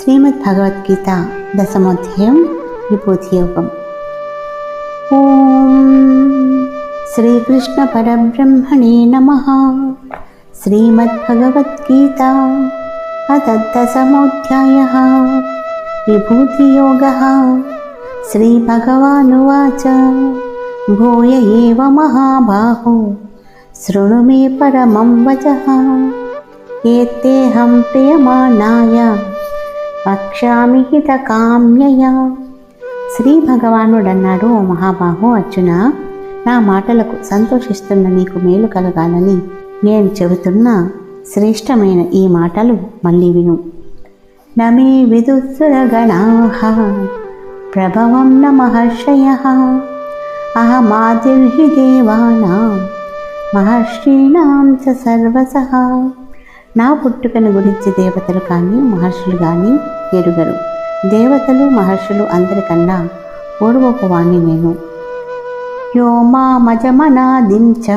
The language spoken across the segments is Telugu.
శ్రీమద్భగవద్గీత దశమోధ్యాయం విభూతి యోగం. ఓం శ్రీకృష్ణ పరబ్రహ్మణే నమః. శ్రీమద్భగవద్గీత అథ దశమోధ్యాయః విభూతి యోగః. శ్రీభగవానువాచ భూయ ఏవ మహాబాహో శృణు మే పరమం వచః. ఏత్తేహం ప్రియమాణాయ వక్ష్యామి హితకామ్యయా. శ్రీ భగవానుడన్నాడు, ఓ మహాబాహు అర్జున, నా మాటలకు సంతోషిస్తున్న నీకు మేలు కలగాలని నేను చెబుతున్న శ్రేష్టమైన ఈ మాటలు మళ్ళీ విను. నమే విదుస్సురగణాః ప్రభవం న మహర్షయః. అహమాదిర్హి దేవానాం మహర్షీణాం చ సర్వసః. నా పుట్టుకను గురించి దేవతలు కానీ మహర్షులు కానీ ఎరుగరు. దేవతలు మహర్షులు అందరికన్నా పూర్వపు వాణ్ణి నేను. యో మామజమనాదిం చ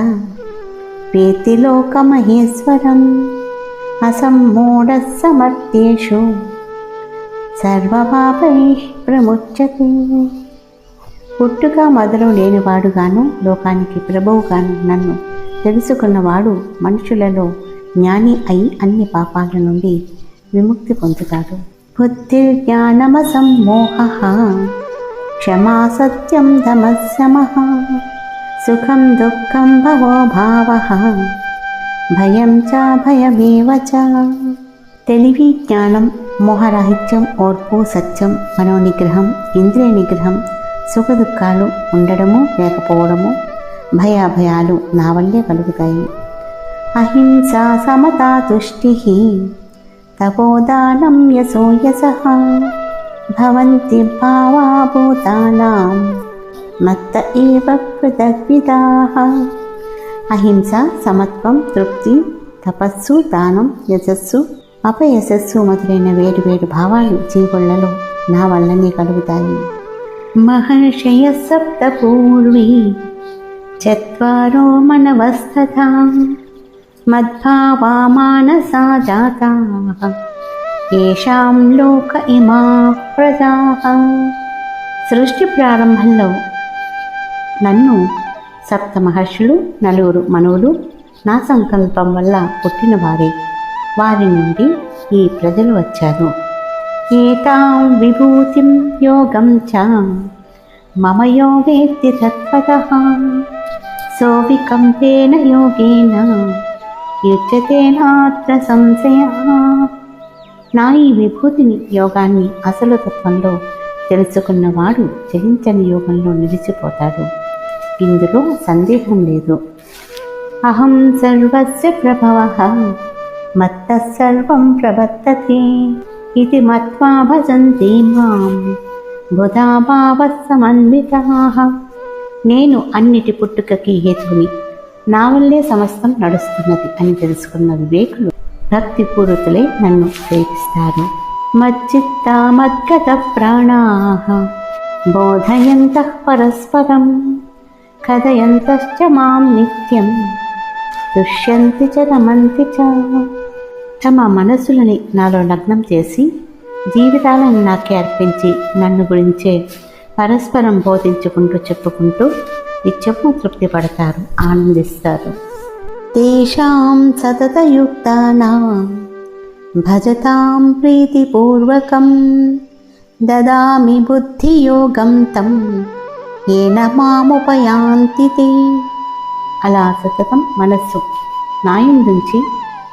వేత్తి లోకమహేశ్వరం అసమ్మూఢః సమర్థ్యేషు సర్వపాపైః ప్రముచ్యతే. పుట్టుక మొదలు లేనివాడుగాను లోకానికి ప్రభువుగాను నన్ను తెలుసుకున్నవాడు మనుషులలో జ్ఞాని అయి అన్ని పాపాల నుండి విముక్తి పొందుతాడు. బుద్ధిర్జ్ఞానమసమ్మోహః క్షమా సత్యం దమః సుఖం దుఃఖం భవో భావః భయం చ భయమేవ చ. తెలివి, జ్ఞానం, మోహరాహిత్యం, ఓర్పు, సత్యం, మనోనిగ్రహం, ఇంద్రియ నిగ్రహం, సుఖ దుఃఖాలు ఉండడము లేకపోవడము, భయాభయాలు నా వల్లే కలుగుతాయి. అహింసా సమతా తుష్టిః తపోదానం యశో యశః భవంతి భావా భూతానాం మత్త ఏవ కృతజ్ఞితాః. అహింస, సమత్వం, తృప్తి, తపస్సు, దానం, యశస్సు, అపయశస్సు మొదలైన వేరు వేరు భావాలు జీవులలో నా వల్లనే కలుగుతాయి. మహర్షయః సప్త పూర్వీ చత్వారో మనవస్తథా మద్భావా మానసా జాతాః ఏషాం లోక ఇమాః ప్రజాః. సృష్టి ప్రారంభంలో నన్ను సప్త మహర్షులు, 4 మనువులు నా సంకల్పం వల్ల పుట్టిన వారే. వారి నుండి ఈ ప్రజలు వచ్చారు. ఏతాం విభూతిం యోగం చ మమ యో వేత్తి తత్వతః సో వికంపేన యోగేన యుజ్యతే నాత్ర సంశయః. నా ఈ విభూతిని, యోగాన్ని అసలు తత్వంలో తెలుసుకున్నవాడు చలించని యోగంలో నిలిచిపోతాడు. ఇందులో సందేహం లేదు. అహం సర్వస్య ప్రభవః మత్తః సర్వం ప్రవర్తతే ఇది మత్వా భజంతే మాం బుధా భావః సమన్వితాః. నేను అన్నిటి పుట్టుకకి హేతువుని, నా వల్లే సమస్తం నడుస్తున్నది అని తెలుసుకున్న వివేకులు భక్తిపూర్వకులే నన్ను ప్రేమిస్తారు. మచ్చిత్తా మద్గత ప్రాణాః బోధయంతః పరస్పరం కథయంతశ్చ మాం నిత్యం తుష్యంతి చ రమంతి చ. తమ మనసులని నాలో లగ్నం చేసి జీవితాలను నాకే అర్పించి నన్ను గురించే పరస్పరం బోధించుకుంటూ చెప్పుకుంటూ నిత్యము తృప్తి పడతారు, ఆనందిస్తారు. తేషాం సతతయుక్తానాం భజతాం ప్రీతిపూర్వకం దదామి బుద్ధియోగం తం ఏన మాముపయాంతి తే. అలా సతతం మనస్సు నాయందుంచి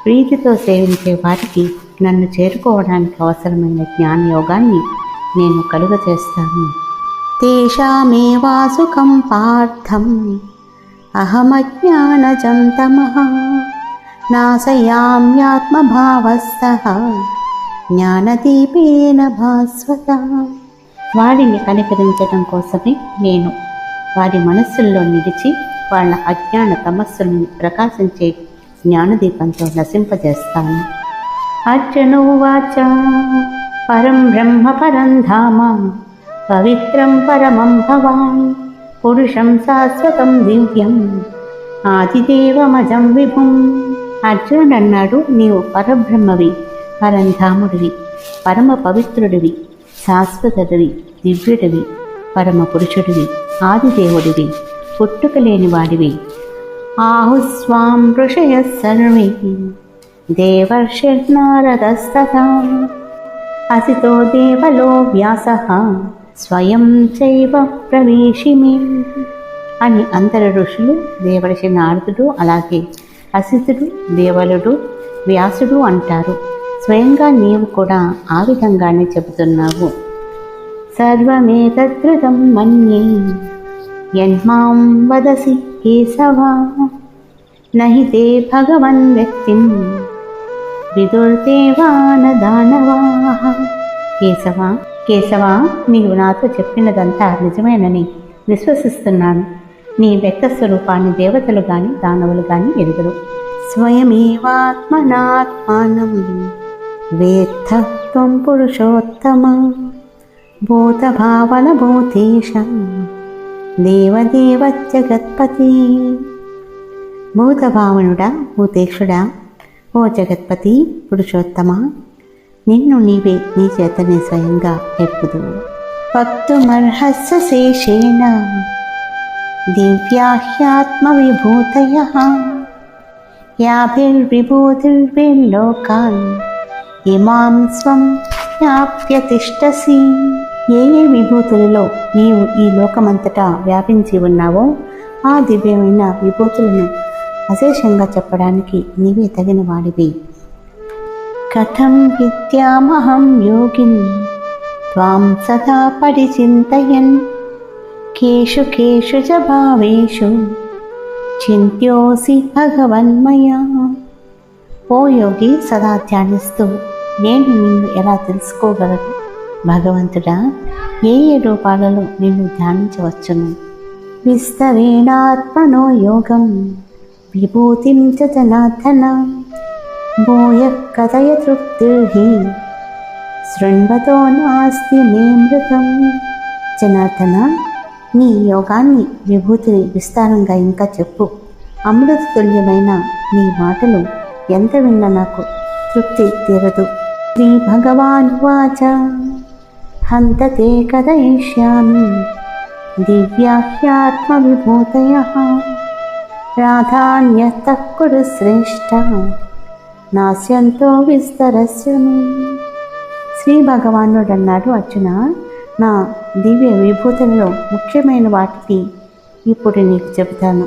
ప్రీతితో సేవించే వారికి నన్ను చేరుకోవడానికి అవసరమైన జ్ఞానయోగాన్ని నేను కలుగచేస్తాను. తేషామేవాసుఖం పార్థం అహమజ్ఞానజం తమః నాశయామ్యాత్మభావస్తః జ్ఞానదీపేన భాస్వత. వారిని కనికరించడం కోసమే నేను వారి మనస్సుల్లో నిలిచి వాళ్ళ అజ్ఞాన తమస్సులను ప్రకాశించే జ్ఞానదీపంతో నశింపజేస్తాను. అర్జునోవాచ పరం బ్రహ్మ పరం ధామ పవిత్రం పరమం భవాన్ పురుషం శాశ్వతం దివ్యం ఆదిదేవమజం విభుం. అర్జునుడు అన్నాడు, నీవు పరబ్రహ్మవి, పరంధాముడివి, పరమ పవిత్రుడివి, శాశ్వతుడివి, దివ్యుడివి, పరమ పురుషుడివి, ఆదిదేవుడివి, పుట్టుక లేని వాడివి. ఆహుస్వాం ఋషయః సర్వే దేవర్షిర్నారదస్తథా అసితో దేవలో వ్యాసః స్వయం చైవ ప్రవేశిమి అని అందరు ఋషులు, దేవర్షి నారదుడు, అలాగే అసితుడు, దేవలుడు, వ్యాసుడు అంటారు. స్వయంగా నీవు కూడా ఆ విధంగానే చెబుతున్నావు. సర్వమేతద్రుతం మన్యే యన్మాం వదసి కేశవా నహి తే భగవన్ వ్యక్తిం విదుర్దేవాన దానవాః. కేశవా, నీవు నాతో చెప్పినదంతా నిజమేనని విశ్వసిస్తున్నాను. నీ వ్యక్త స్వరూపాన్ని దేవతలు గాని దానవులు గాని ఎరుగరు. స్వయమేవాత్మనాత్మానం వేత్త త్వం పురుషోత్తమ భూతభావన భూతేశ దేవదేవ జగత్పతి. భూతభావనుడా, భూతేక్షుడా, ఓ జగత్పతి, పురుషోత్తమ, నిన్ను నీవే నీ చేతనే స్వయంగా ఎరుగుదు. వక్తుమర్హస్య శేషేణ దివ్యాహ్యాత్మవిభూతయః యాభిర్విభూతిర్విలోకాన్ ఇమాం స్వం వ్యాప్యతిష్టసి. ఏ ఏ విభూతులలో నీవు ఈ లోకమంతటా వ్యాపించి ఉన్నావో ఆ దివ్యమైన విభూతులను అశేషంగా చెప్పడానికి నీవే తగిన వాడివి. కథం విద్యామహం యోగిన్ త్వాం సదా పరిచింతయన్ కేషు కేషు చ భావేషు చింత్యోసి భగవన్మయా. ఓ యోగి, సదా ధ్యానిస్తూ నేను నిన్ను ఎలా తెలుసుకోగలను? భగవంతుడా, ఏ ఏ రూపాలలో నిన్ను ధ్యానించవచ్చును? విస్తరేణాత్మనో యోగం విభూతిం చ జనార్దన భూయ కథయ తృప్తిర్హి శృణ్వతో నాస్తి మే మృతం. జనార్దన, నీ యోగాన్ని, విభూతిని విస్తారంగా ఇంకా చెప్పు. అమృత తుల్యమైన నీ మాటలు ఎంత విన్నా నాకు తృప్తి తీరదు. శ్రీ భగవానువాచ హంతతే కథయిష్యామి దివ్యాహ్యాత్మవిభూతయః ప్రాధాన్యతః కురు శ్రేష్ఠ నాస్యంతో విస్తరస్యమి. శ్రీ భగవానుడు అన్నాడు, అర్జున, నా దివ్య విభూతులలో ముఖ్యమైన వాటిని ఇప్పుడు నీకు చెబుతాను.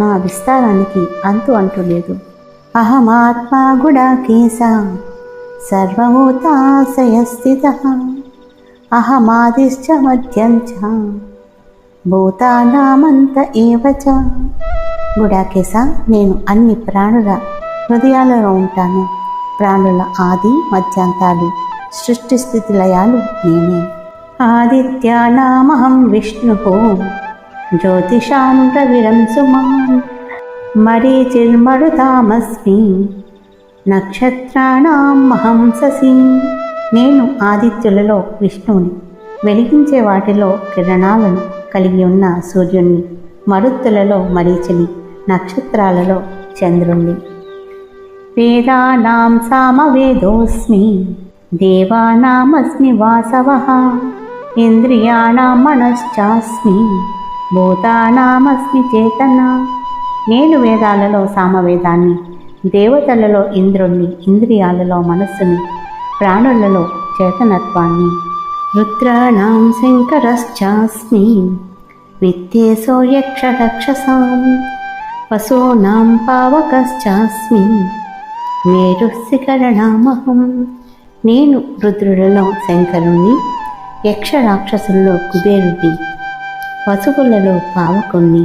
నా విస్తారానికి అంతు లేదు. అహమాత్మా గుడాకేశ సర్వభూతాశయస్థితః అహమాదిశ్చ మధ్యం చ భూతానామంత ఏవ చ. గుడాకేశ, నేను అన్ని ప్రాణుల హృదయాలలో ఉంటాను. ప్రాణుల ఆది మధ్యాంతాలు, సృష్టి స్థితి లయాలు నేనే. ఆదిత్యానామహం విష్ణుః జ్యోతిషాం రవిరం సుమాన్ మరీచిర్మరుతామస్మి నక్షత్రాణాం మహం శశి. నేను ఆదిత్యులలో విష్ణువుని, వెలిగించే వాటిలో కిరణాలను కలిగి ఉన్న సూర్యుణ్ణి, మరుత్తులలో మరీచిని, నక్షత్రాలలో చంద్రుణ్ణి. వేదానాం సామవేదోస్మి దేవానామస్మి వాసవః ఇంద్రియాణాం మనశ్చాస్మి భూతానామస్మి చేతన. నేను వేదాలలో సామవేదాన్ని, దేవతలలో ఇంద్రుణ్ణి, ఇంద్రియాలలో మనస్సుని, ప్రాణులలో చేతనత్వాన్ని. రుద్రాణాం శంకరశ్చాస్మి విత్తేశో యక్షరక్షసాం పశూనాం పావకశ్చాస్మి మేరుశిఖరణామహం. నేను రుద్రులలో శంకరుణ్ణి, యక్షరాక్షసుల్లో కుబేరుణ్ణి, పశువులలో పావకుణ్ణి,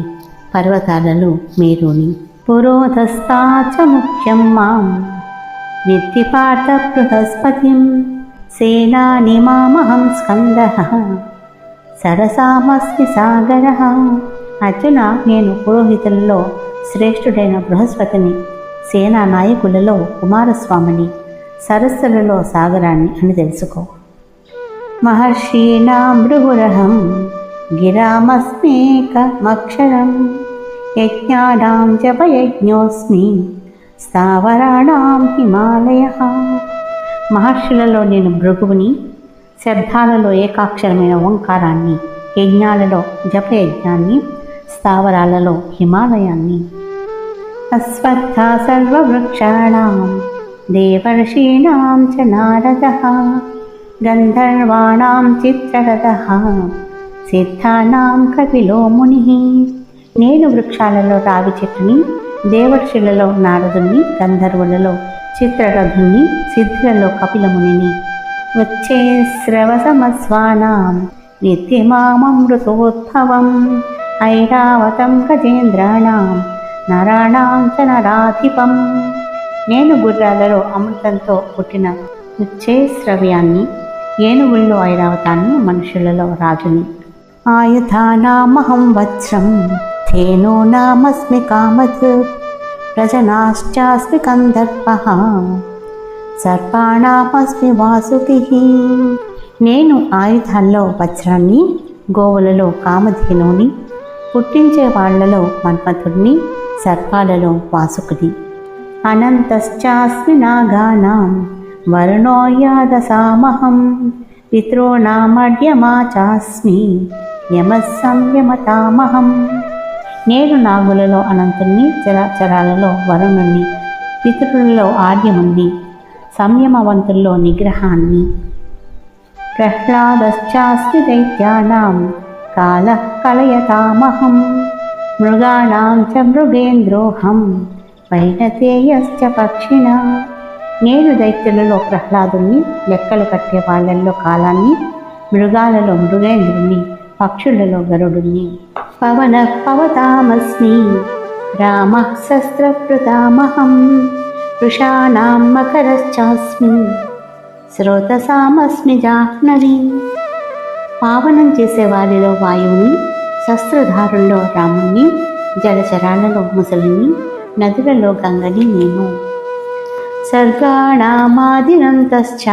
పర్వతాలలో మేరుని. పురోధస్థాచ ముఖ్యం మాం విద్ధి పార్థ బృహస్పతిం సేనాని మామహం స్కందః సరసామస్మి సాగరః. అర్జున, నేను పురోహితులలో శ్రేష్ఠుడైన బృహస్పతిని, సేనా నాయకులలో కుమారస్వామిని, సరస్సులలో సాగరాన్ని అని తెలుసుకో. మహర్షీణాం భృగురహం గిరామస్మేకమక్షరం యజ్ఞానాం జపయజ్ఞోస్మి స్థావరాణాం హిమాలయః. మహర్షులలో నేను భృగువుని, శబ్దాలలో ఏకాక్షరమైన ఓంకారాన్ని, యజ్ఞాలలో జపయజ్ఞాన్ని, స్థావరాలలో హిమాలయాన్ని. అశ్వత్థా సర్వవృక్షాణాం దేవర్షీణాం చ నారదః గంధర్వాణాం చిత్రరథః సిద్ధానాం కపిలో మునిః. నేను వృక్షాలలో రావి చెట్టుని, దేవర్షులలో నారదుని, గంధర్వులలో చిత్రరథుని, సిద్ధులలో కపిలమునిని. వచ్చే శ్రవసమస్వానాం నిత్యమామృతోద్భవం ఐరావతం గజేంద్రాణాం నరాణాం చ నరాధిపం. నేను గుర్రాలలో అమృతంతో పుట్టిన ఉచ్చేశ్రవ్యాన్ని, ఏనుగుల్లో ఐరావతాన్ని, మనుషులలో రాజుని. ఆయుధానామహం వజ్రం ధేనూనామస్మి కామత్ ప్రజనాశ్చాస్మి కందర్పః సర్పాణామస్మి వాసుకిః. నేను ఆయుధాల్లో వజ్రాన్ని, గోవులలో కామధేనుని, పుట్టించే వాళ్లలో మన్మథుడిని, సర్పాలలో వాసుకుని. అనంతశ్చాస్మి నాగానాం వరుణో యాదసామహం పితॄణామర్యమా చాస్మి యమః సంయమతామహం. నేను నాగులలో అనంతుణ్ణి, చరాచరాలలో వరుణుణ్ణి, పితరులలో ఆర్యముణ్ణి, సంయమవంతుల్లో నిగ్రహాన్ని. ప్రహ్లాదశ్చాస్మి దైత్యానాం కాలః కలయతామహం మృగాణాం చ మృగేంద్రోహం వైనతేయశ్చ పక్షిణా. నేను దైత్యులలో ప్రహ్లాదుని, లెక్కలు కట్టే వాళ్ళల్లో కాలాన్ని, మృగాలలో మృగేంద్రుని, పక్షులలో గరుడుని. పవనః పవతామస్మి రామః శస్త్రకృతామహం వృషాణాం మకరశ్చాస్మి స్రోతసామస్మి జాహ్నవి. పావనం చేసే వారిలో వాయువుని, శస్త్రధారుల్లో రాముణ్ణి, జలచరాలలో ముసలిని, నదులలో గంగని నేను. సర్గాణామాదినంతశ్చ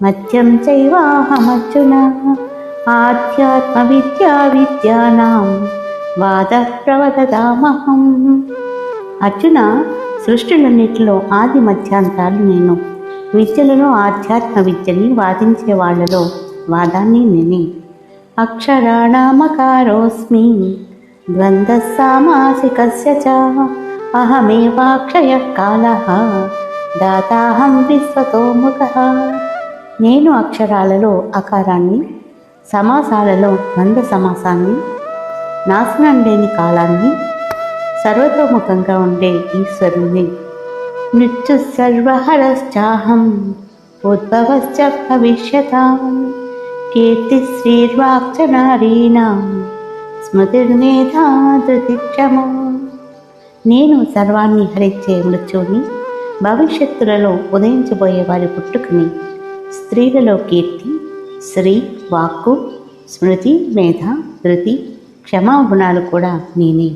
మధ్యం చైవాహమర్జున ఆధ్యాత్మ విద్యానాం వాదః ప్రవదతామహం. అర్జున, సృష్టిలన్నిటిలో ఆది మధ్యాంతాలు నేను. విద్యలలో ఆధ్యాత్మ విద్యని, వాదించే వాళ్లలో వాదాన్ని నేనే. అక్షరాణామకారోస్మి ద్వంద్వ సామాసికస్య చ అహమేవాక్షయః కాలః దాతాహం విశ్వతోముఖః. నేను అక్షరాలలో అకారాన్ని, సమాసాలలో ద్వంద్వ సమాసాన్ని, నాశనం లేని కాలాన్ని, సర్వతోముఖంగా ఉండే ఈశ్వరుణ్ణి. మృత్యు సర్వహరశ్చాహం ఉద్భవశ్చ భవిష్యతాం కీర్తిశ్రీర్వాక్చ నారీణాం స్మృతిర్మేధా ధృతిక్షమా. నేను సర్వాన్ని హరించే మృత్యువుని, భవిష్యత్తులలో ఉదయించబోయే వారి పుట్టుకని. స్త్రీలలో కీర్తి, శ్రీ, వాక్కు, స్మృతి, మేధ, ధృతి, క్షమా గుణాలు కూడా నేనే.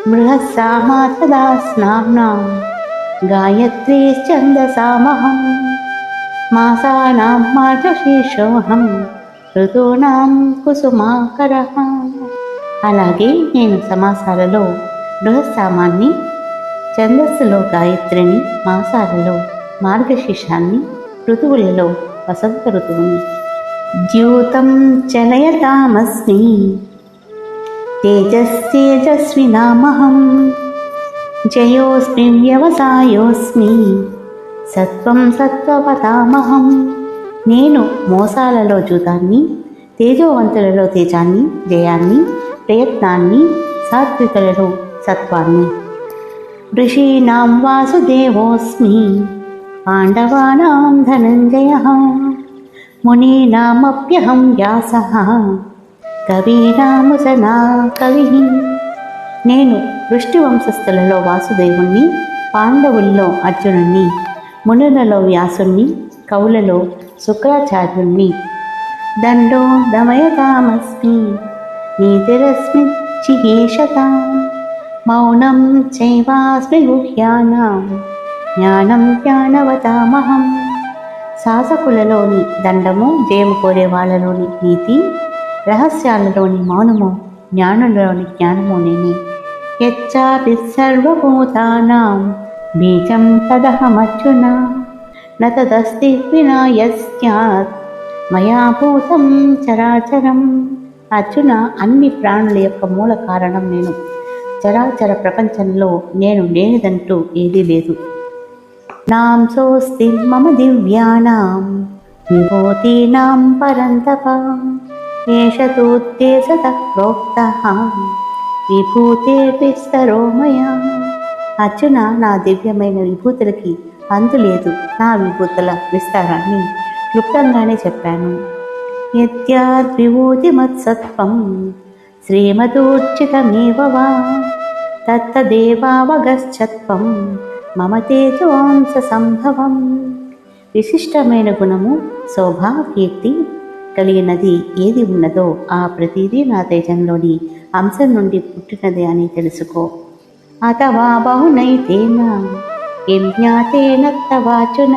బృహస్సామా తదా స్నామ్నాం గాయత్రీ ఛందసామహం మాసానాం మార్గశీర్షోహం ఋతూనాం కుసుమాకరః. అలాగే నేను సమాసాలలో బృహస్సామాన్ని, ఛందస్సులో గాయత్రిని, మాసాలలో మార్గశీర్షాన్ని, ఋతువులలో వసంత ఋతువుని. ద్యూతం చలయతామస్మి తేజస్తేజస్వినామహం జయోస్మి వ్యవసాయోస్మి సత్వం సత్వవతామహం. నేను మోసాలలో జూతాన్ని, తేజోవంతులలో తేజాన్ని, జయాన్ని, ప్రయత్నాన్ని, సాత్వికులలో సత్వాన్ని. ఋషీణాం వాసుదేవోస్మి పాండవానాం ధనంజయః మునీనామప్యహం వ్యాసః కవీనాముసనా కవిః. నేను వృష్టి వంశస్థులలో వాసుదేవుణ్ణి, పాండవుల్లో అర్జునుణ్ణి, మునులలో వ్యాసుణ్ణి, కవులలో శుక్రాచార్యుణ్ణి. దండో దమయతామస్మి నీతిరస్మి చికీషతాం మౌనం చైవాస్మి గుహ్యానాం జ్ఞానం జ్ఞానవతామహం. శాసకులలోని దండము, జయము కోరే వాళ్ళలోని నీతి, రహస్యాలలోని మౌనము, జ్ఞానులలోని జ్ఞానము నేనే. యచ్చాపి సర్వభూతానాం బీజం తదహమర్జున న తదస్తి వినా యస్యాత్ మయా భూతం చరాచరం. అర్జున, అన్ని ప్రాణుల యొక్క మూల కారణం నేను. చరాచర ప్రపంచంలో నేను లేనిదంటూ ఏదీ లేదు. నాంసోస్తి మమ దివ్యానాం విభూతీనాం పరంతప ఏష తోద్దేశతః ప్రోక్తః విభూతే విస్తరో మయా. అర్జున, నా దివ్యమైన విభూతులకి అంతు లేదు. నా విభూతుల విస్తారాన్ని క్లుప్తంగానే చెప్పాను. యద్యాద్విభూతిమత్సత్వం శ్రీమదూర్జితమేవ వా తత్తదేవావగశ్చత్వం మమ తేజోంస సంభవం. విశిష్టమైన గుణము, శోభ, కీర్తి కలిగినది ఏది ఉన్నదో ఆ ప్రతిదీ నా తేజంలోని అంశం నుండి పుట్టినది అని తెలుసుకో. అథవా బహునైతేన కిం జ్ఞాతేన తవార్జున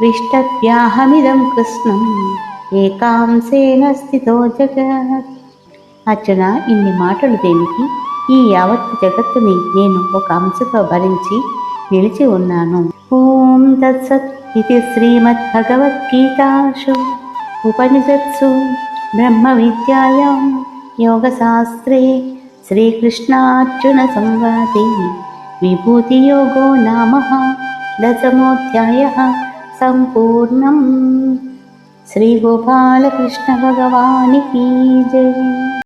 విష్టవ్యాహమిదం కృష్ణం ఏకాంశేన స్థితో జగత్. అర్జున, ఇన్ని మాటలు దేనికి? ఈ యావత్ జగత్తుని నేను ఒక అంశతో భరించి నిలిచి ఉన్నాను. ఓం తత్సత్. ఇది శ్రీమద్భగవద్గీతాసు ఉపనిషత్సు బ్రహ్మ విద్యాయాం యోగశాస్త్రే శ్రీకృష్ణార్జున సంవాదే విభూతియోగో నామ దశమోధ్యాయః సంపూర్ణం. శ్రీ గోపాలకృష్ణ భగవానికి జై.